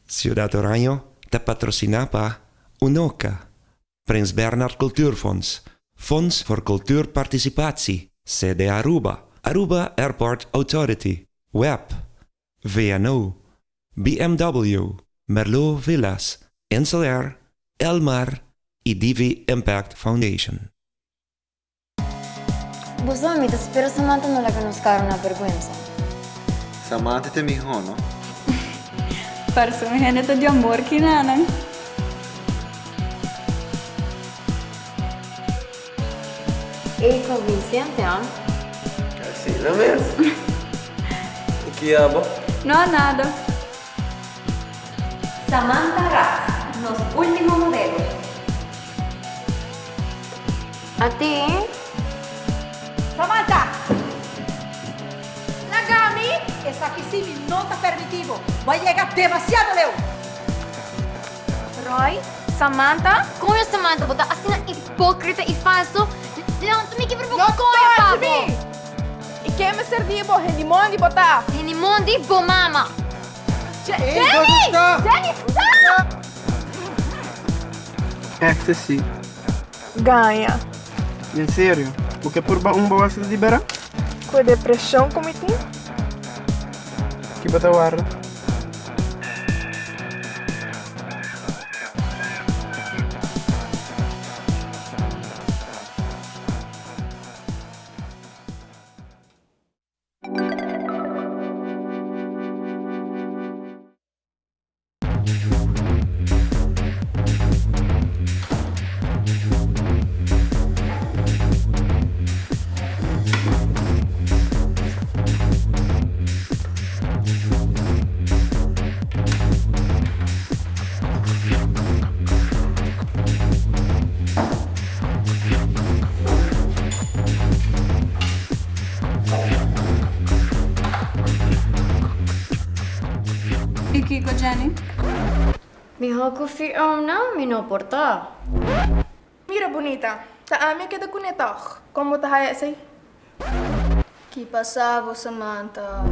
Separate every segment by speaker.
Speaker 1: Ciudad Oranho te patrocinava UNOCA, Prins Bernhard Cultuurfonds, Fonds voor Cultuurparticipatie, sede Aruba, Aruba Airport Authority, WEP, VNO, BMW, Merlot Villas, Insulair, Elmar e Divi Impact Foundation.
Speaker 2: Bosami, spero Samantha non la conosca una vergüenza.
Speaker 3: Samantha te mi hono?
Speaker 4: Parso mi hene to jambor kinanan.
Speaker 2: E convincente, ah?
Speaker 3: Sì, la mesmo. E chi aba?
Speaker 4: No, nada.
Speaker 5: Samantha Ras, nos últimos modelos.
Speaker 2: A ti?
Speaker 6: Samantha! Nagami, essa piscina não está permitido. Vai chegar demasiado leu.
Speaker 2: Roy? Samantha? Come Samantha? Bota assim hipócrita e falso? Não, tu me quebra
Speaker 6: Não
Speaker 2: vergonha,
Speaker 6: toque
Speaker 2: Pablo!
Speaker 6: me! E quem me serviu, Renimon de botar?
Speaker 2: Renimondi, bo mama!
Speaker 6: Jenny!
Speaker 3: Jenny,
Speaker 6: Jenny, stop!
Speaker 7: Ecco sì,
Speaker 8: Ganha.
Speaker 7: in serio? Porque por um boa se libera?
Speaker 8: Com depressão como tem?
Speaker 7: Que bota guarda?
Speaker 4: E Kiko, Jenny?
Speaker 2: Mi hoco fi não me não porta.
Speaker 8: Mira, bonita. Tá a minha que da cunetog. Como tá aí assim?
Speaker 2: Que passava, Samantha?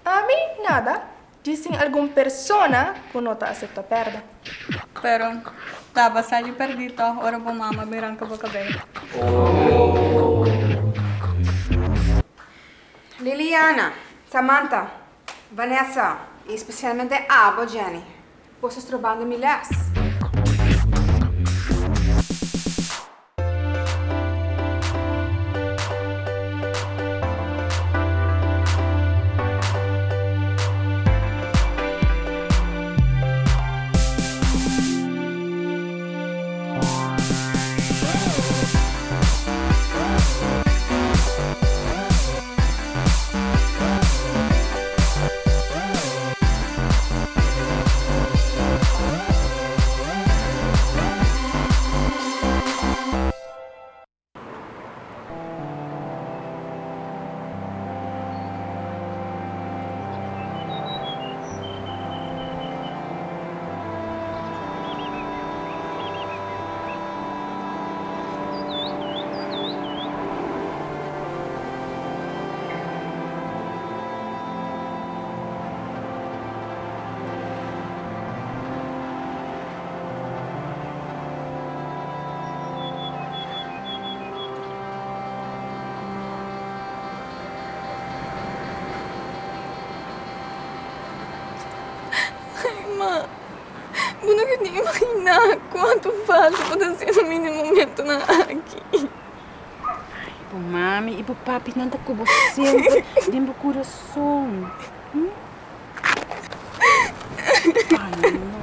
Speaker 8: A mim, nada. Dizem alguma persona que não tá aceita perda.
Speaker 4: Pero, tava sali perdito, ora bo mama branca bo cabelo.
Speaker 9: Liliana, Samantha, Vanessa e specialmente Abo Jenny. Posso trovare milhares.
Speaker 8: Ma, eu não queria imaginar quanto faz pode ser no mínimo momento na aqui.
Speaker 5: Ibu mami, ibu papi nanti ku sempre dentro do coração. Ai, não.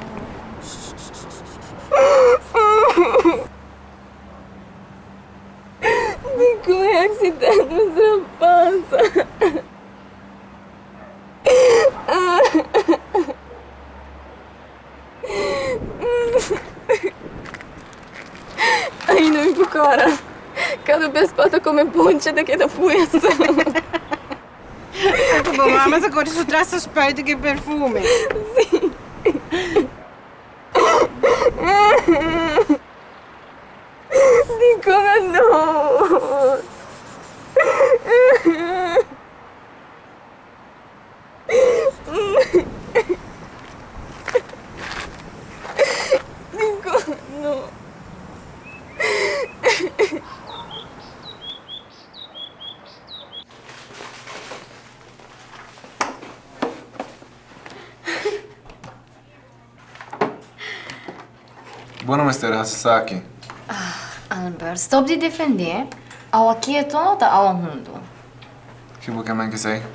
Speaker 8: Dico, é acidente, mas não passa. Ai, não me cara. Cada vez pata come ponte daqui da fuça.
Speaker 5: Bom, mas agora isso traz suspeito que perfume.
Speaker 8: Sim. Dico, não.
Speaker 10: Mr. Hasasaki.
Speaker 2: Albert, stop de defender. Awa quieto tá awa mundo.
Speaker 10: Que você quer dizer?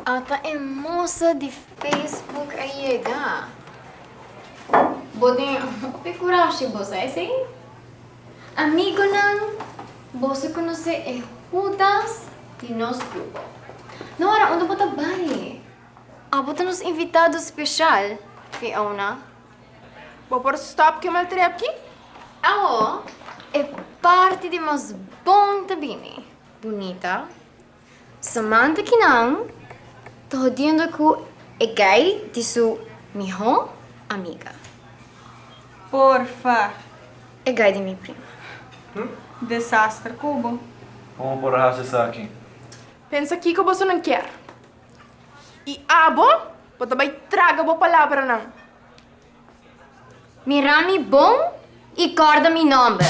Speaker 2: Ata é moça de Facebook aí, ga. Bodem, procuraste você, é assim? Amigo não, você conhece é Judas de nosso grupo. Não era onde você vai. Você nos invitado especial, Fiona.
Speaker 5: Vou por stop que mal trepki?
Speaker 2: Aô, é parte de mais bom tabini. Bonita. Samantha que não, tô dizendo que é gay de sua melhor amiga.
Speaker 4: Porfa.
Speaker 2: É gay de minha prima.
Speaker 4: Desastre, Cubo.
Speaker 10: Vamos por Hasasaki.
Speaker 5: Pensa aqui que você não quer. E abo, você vai traga a palavra não.
Speaker 2: Mirami bom e corda mi nome.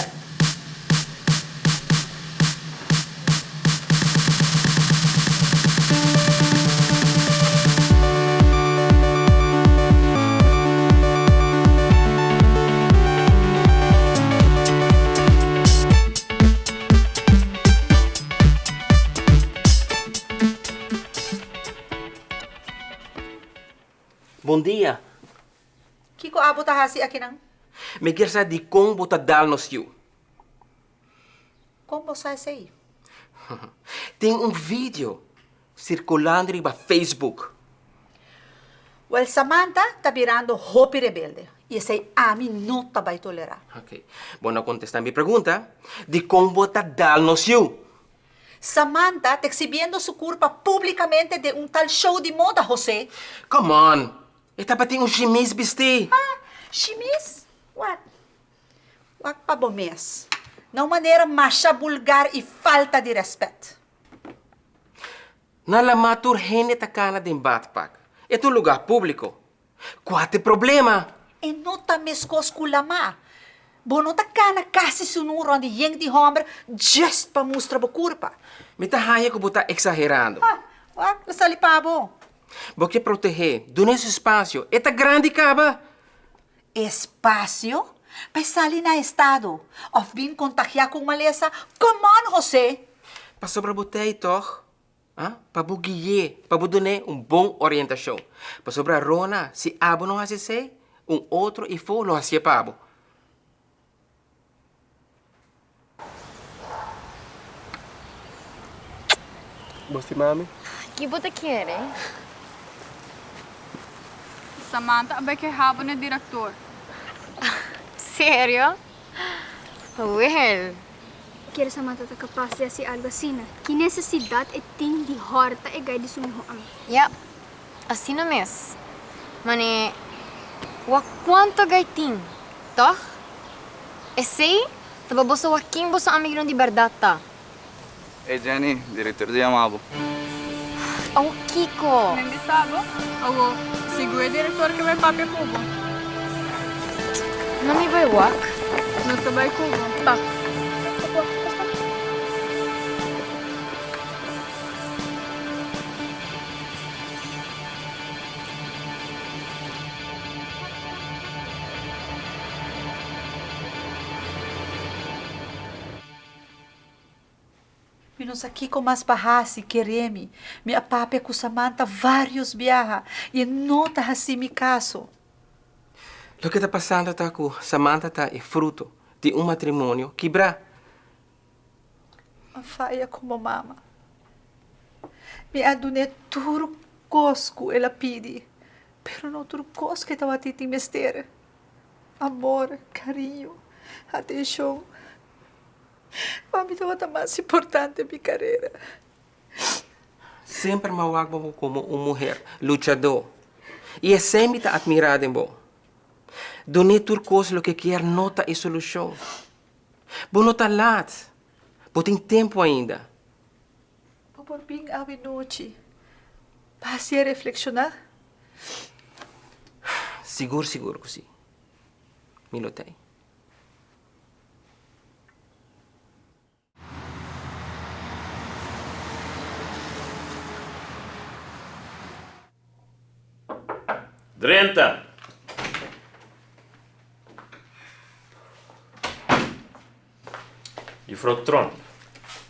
Speaker 11: Bom dia.
Speaker 6: Kiko abo tahasi aqui não?
Speaker 11: Me quer saber de como você dá no seu.
Speaker 6: Como você sei?
Speaker 11: Tem vídeo circulando no Facebook.
Speaker 6: Well, Samantha tá virando hopi rebelde. E esse a mim não tá vai tolerar.
Speaker 11: Ok. Bom, não contestar minha pergunta. De como você dá no seu.
Speaker 6: Samantha tá exibindo sua culpa publicamente de tal show de moda, José.
Speaker 11: Come on. Esta para ter chimis vestir.
Speaker 6: Chimis? What? Wag pa bomes. Não maneira macha vulgar e falta de respeito.
Speaker 11: Na lamatur hene takana din backpack. Ito lugar público. Qual é o problema?
Speaker 6: E não tá mescos kulama. Bono takana kasi sunuro de yang de homem just pa mostrar bo culpa.
Speaker 11: Me tahaya ko buta exagerando.
Speaker 6: Wag, nasalipabo.
Speaker 11: Porque proteger do nosso espaço. Esta grande caba.
Speaker 6: Espaço? Para salir na estado. Of bin contagiar com maleza. Come on, José.
Speaker 11: Para sobrabotei, toch? Para buguier. Para budone bom orientação. Para sobra rona, se abo não hace sei, outro e fo lo hacia pabo.
Speaker 7: Você, mami?
Speaker 2: Que você quer?
Speaker 4: Samantha, vai que rabo no diretor.
Speaker 2: Sério? Well.
Speaker 8: Quero Samantha tá capaz de fazer algo assim. Que necessidade é tem de horta e gay de sua melhor amiga.
Speaker 2: Yeah, assim não mesmo. Mas, o quanto gay tem, tá? E sei, tava você o quem você amigo de verdade, tá?
Speaker 12: Hey Jenny, diretor de Amabo.
Speaker 2: Oh, Kiko.
Speaker 4: Nem sabe? Ou segura o diretor que vai papi Cubo.
Speaker 2: Não me vai wak.
Speaker 4: Não se vai Cubo.
Speaker 2: Tá.
Speaker 6: Pinos aqui com mais bahasi, quereme. Minha papi com Samantha vários viaja. E não tá assim mi caso.
Speaker 11: O que está passando tá com Samantha tá é fruto de matrimônio quebrar.
Speaker 6: A faia como mama. Me adune tudo cosco ela pede. Pero não tudo cosco que tava titi mester. Amor, carinho, atenção. Para mim estava mais importante minha carreira.
Speaker 11: Sempre mawag mo como mulher luchador. E é sempre tá admirado em bo. Done turcos lo que quer nota e solução. Bo nota lat. Bo tem tempo ainda.
Speaker 6: Por bem a noite. Passe a reflexionar.
Speaker 11: Seguro que sim. Milotei.
Speaker 13: 30. Juffrouw Trump,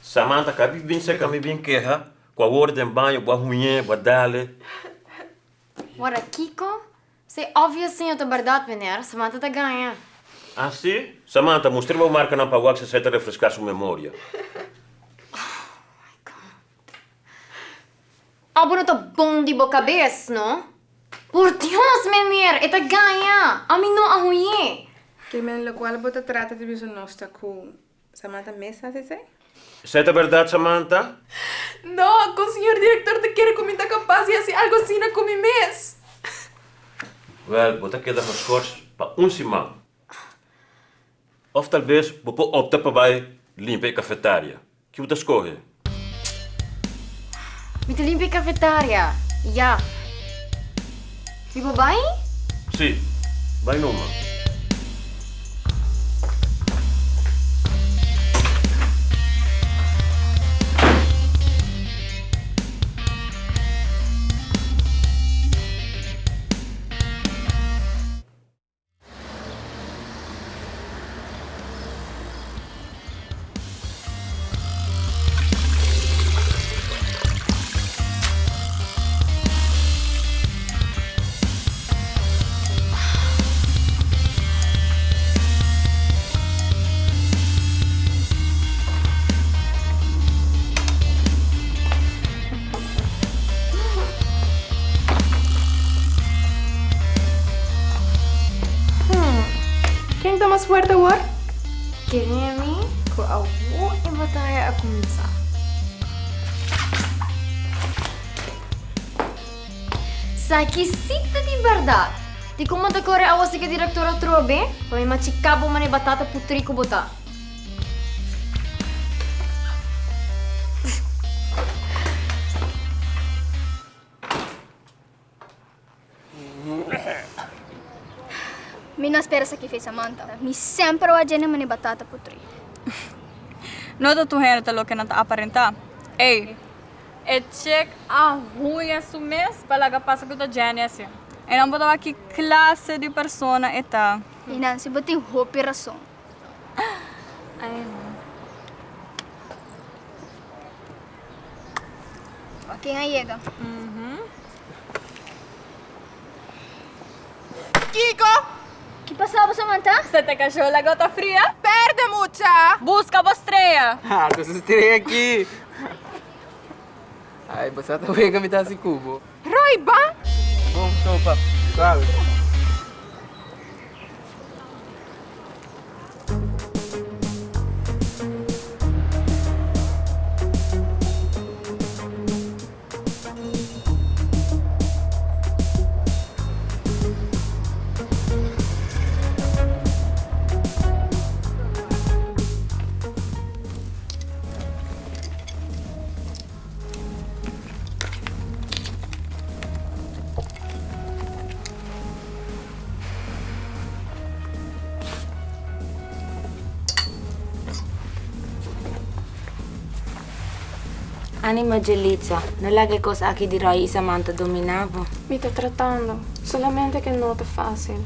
Speaker 13: Samantha, capi bem se kami bem que ha? Com a ordem banho, boa ruim, boa dale.
Speaker 2: Ora, Kiko, sei óbvio sim, eu tô verdade, menina. Samantha tá ganha.
Speaker 13: Ah, sim? Samantha, mostrei uma marca na pagua que você refrescar sua memória.
Speaker 2: Abo não tá bom de boa cabeça, não? Por Deus, menina, é tá ganha. A mim não a ruim.
Speaker 9: Que men lo cual bota trata de viso nosta com Samantha Mesa, se sei?
Speaker 13: Isso é verdade, Samantha?
Speaker 5: No, que o senhor diretor te quer comentar capaz de fazer algo assim com mi mês.
Speaker 13: Wel, vou ter que dar meus cortes para semana. Ou talvez vou optar para vai limpar a cafetária. Que você escolhe?
Speaker 2: Me te limpa a cafetária. Ja. Vivo bem?
Speaker 13: Sim, vai numa.
Speaker 5: Quem tá mais forte agora?
Speaker 2: Queria mim que a outra batalha a começar. Sakisita de verdade. Di como te corre a você que a diretora trobe, para me machicabo mane batata putrico botar.
Speaker 14: Mi não espera sa que fez Samantha. Mi sempre a Jenny mani batata putri.
Speaker 4: No to tu hera lo que nata aparenta. Ei, e check a ruim su mês para que passa com a Jenny assim. E não botar aqui classe de persona eta.
Speaker 14: E não se botem roupa razão.
Speaker 4: Ai.
Speaker 14: Quem aí chega?
Speaker 5: Kiko!
Speaker 14: Que passava, Samantha?
Speaker 4: Você te cachou a gota fria?
Speaker 5: Perde, mucha!
Speaker 4: Busca a estreia!
Speaker 3: Ah, você estirei aqui. Ai, você tá vendo que me dá esse cubo.
Speaker 5: Roiba!
Speaker 3: Bom, sopa. Claro.
Speaker 15: Anima Gelizza, non è che cosa che direi Samantha dominavo.
Speaker 8: Mi sto trattando, solamente che non è facile.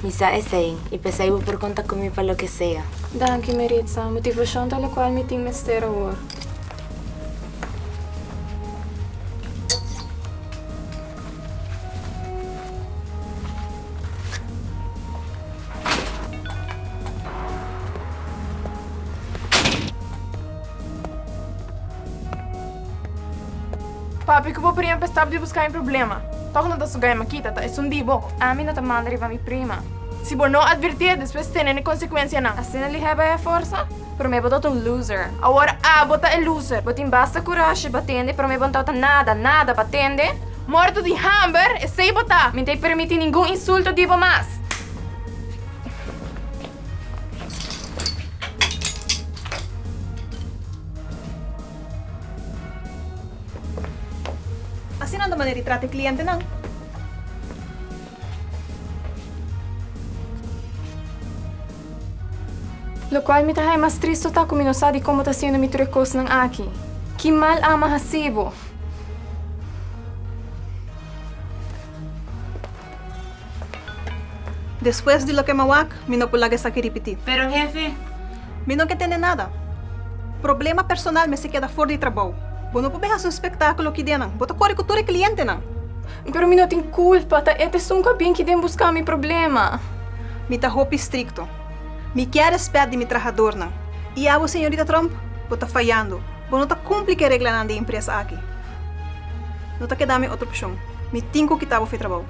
Speaker 15: Mi sa e sei, e pensavo per conta con me per lo che sia.
Speaker 8: Danke, Maritza, motivazione dalla quale mi ti mestiere ora.
Speaker 5: Papi, que vou por exemplo estar de buscar um problema. Toca não tá sugando maquita, tá? É sundibo. A mim não tá mandando riva mi prima. Se você não advertir, depois tem nenhuma consequência não. Assim ele reba a força. Para mim, botou um loser. Agora, bota é loser. Botin basta coragem, batende. Para mim, botou nada, batende. Morto de hamburger, e sei botar. Me tem permitir nenhum insulto de mais.
Speaker 16: Assim não dá maneira de tratar o cliente, não.
Speaker 5: Lo qual me tahay mas triste ta kung minusadi como ta sino mitrekos ng aki. Que mal ama hasibo.
Speaker 16: Después de lo que me wak, mi no puedo aquí repetir.
Speaker 15: Pero jefe...
Speaker 16: Mi no que tiene nada. Problema personal me se queda fuera de trabajo. Vos no puedes hacer un espectáculo aquí dentro. Vos te corre con todo el cliente, ¿no?
Speaker 5: Pero mi no tengo culpa, ta este nunca bien que den buscar mi problema.
Speaker 16: Mi ta hopi estricto. Mi quiere esperar de mi trabajador, ¿no? Y a vos, señorita Trump, vos está fallando. Vos no te cumple que regla de empresa aquí. No te queda otra opción. Mi tengo que estar en trabajo.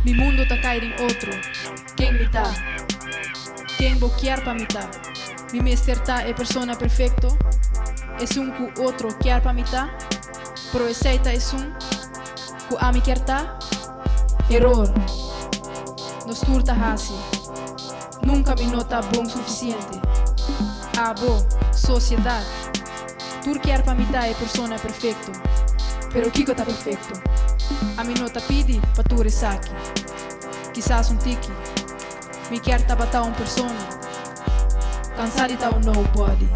Speaker 17: Mi mundo está caído en otro. ¿Quién me está? ¿Quién boquear para mitad? Mi mesterta es persona perfecto. Es un cu otro quiar para mitad. Pero esa es un cu a mi quierta. Error. Nos turta así. Nunca me nota bom suficiente. Abo, sociedad. Tur quiar para mitad es persona perfecto. Pero Kiko está perfecto. A mi nota pidi pa tu resaki. Quizás un tiki. Mi quer tabata un persona. Cansadita un nobody.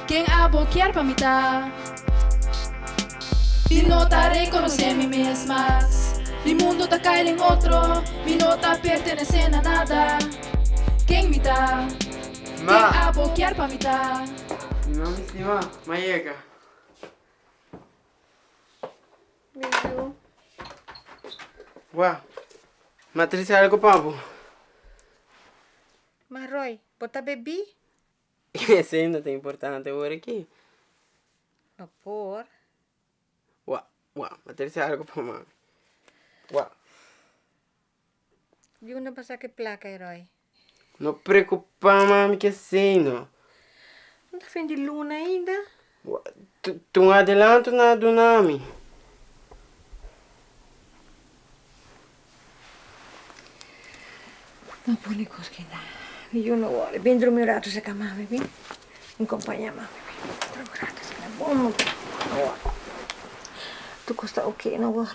Speaker 17: Quem abo quer pa mitad. Mi nota reconoce mi mismas. Mi mundo ta cae en otro. Mi nota pertenece a nada. Quem mitad. Quem abo quer pa mitad.
Speaker 3: No, mi estima, Mayeka.
Speaker 6: Biju.
Speaker 3: Wow. Matriz algo, papo.
Speaker 6: Mas, Roy, bota bebi?
Speaker 3: Esse ainda tem importante agora aqui.
Speaker 6: No por.
Speaker 3: Matriz algo para mami. Uau.
Speaker 6: E uma passa que placa, Roy?
Speaker 3: Não preocupa, mami, que assim, não.
Speaker 6: Não tá fim de luna ainda?
Speaker 3: Tu não adelanto nada do nome.
Speaker 6: Não pode cosquina. E eu não vou. Vem dormir um rato se acamar, vem. Acompanha, mami. Dormir um rato se acamar. Bom, tu custa ok, não vou.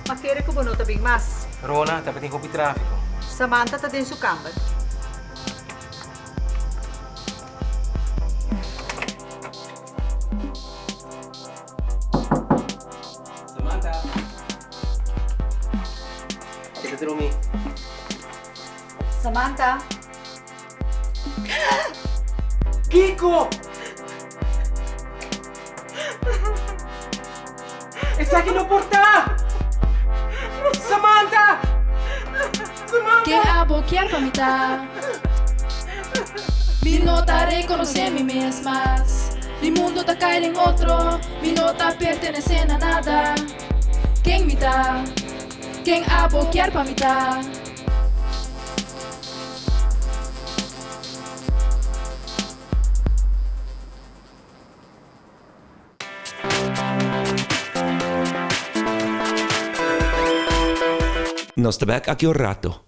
Speaker 16: Makere ko bono tabing mas.
Speaker 11: Rona, dapat yung kopi trafiko.
Speaker 16: Samantha ta din su camper.
Speaker 11: Samantha. Ito Rumi.
Speaker 16: Samantha.
Speaker 3: Kiko! Está aqui no portal! Samantha! Samantha!
Speaker 17: Quem abo quer pa mitad. Mi nota reconoce mi mismas. Mi mundo ta cae en otro. Mi nota pertenece a nada. Quem mitad. Quem abo quer pa mitad.
Speaker 1: Nos tebak aqui o rato.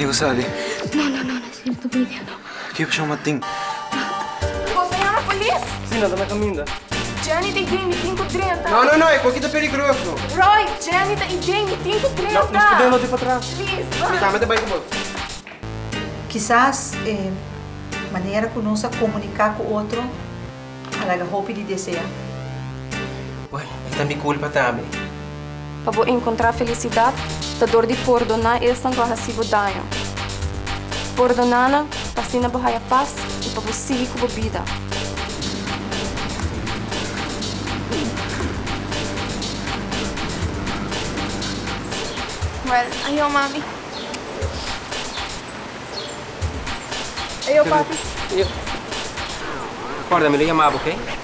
Speaker 3: Digo, Sally.
Speaker 8: No, siento media, no.
Speaker 3: Que pa siya mating?
Speaker 5: Você chama a polícia?
Speaker 3: Sim, nada na caminho.
Speaker 5: Jenny tem game 530.
Speaker 3: Não, é aqui tá perigoso.
Speaker 5: Roy, Jenny tem game 530.
Speaker 3: Não, nós podemos ir para trás.
Speaker 5: Please.
Speaker 3: Tá, mas bem com
Speaker 6: Quizás maneira que nós comunicar com o outro, alaga roupa de desejar.
Speaker 11: Well, esta é minha culpa também.
Speaker 8: Para encontrar felicidade, a dor de perdonar é não vai receber dano. Perdonar, para assim não vai paz e para você seguir com a vida.
Speaker 5: Well, ayaw, mami. Ayaw, papi.
Speaker 11: Guarda, me lo llamaba, ok?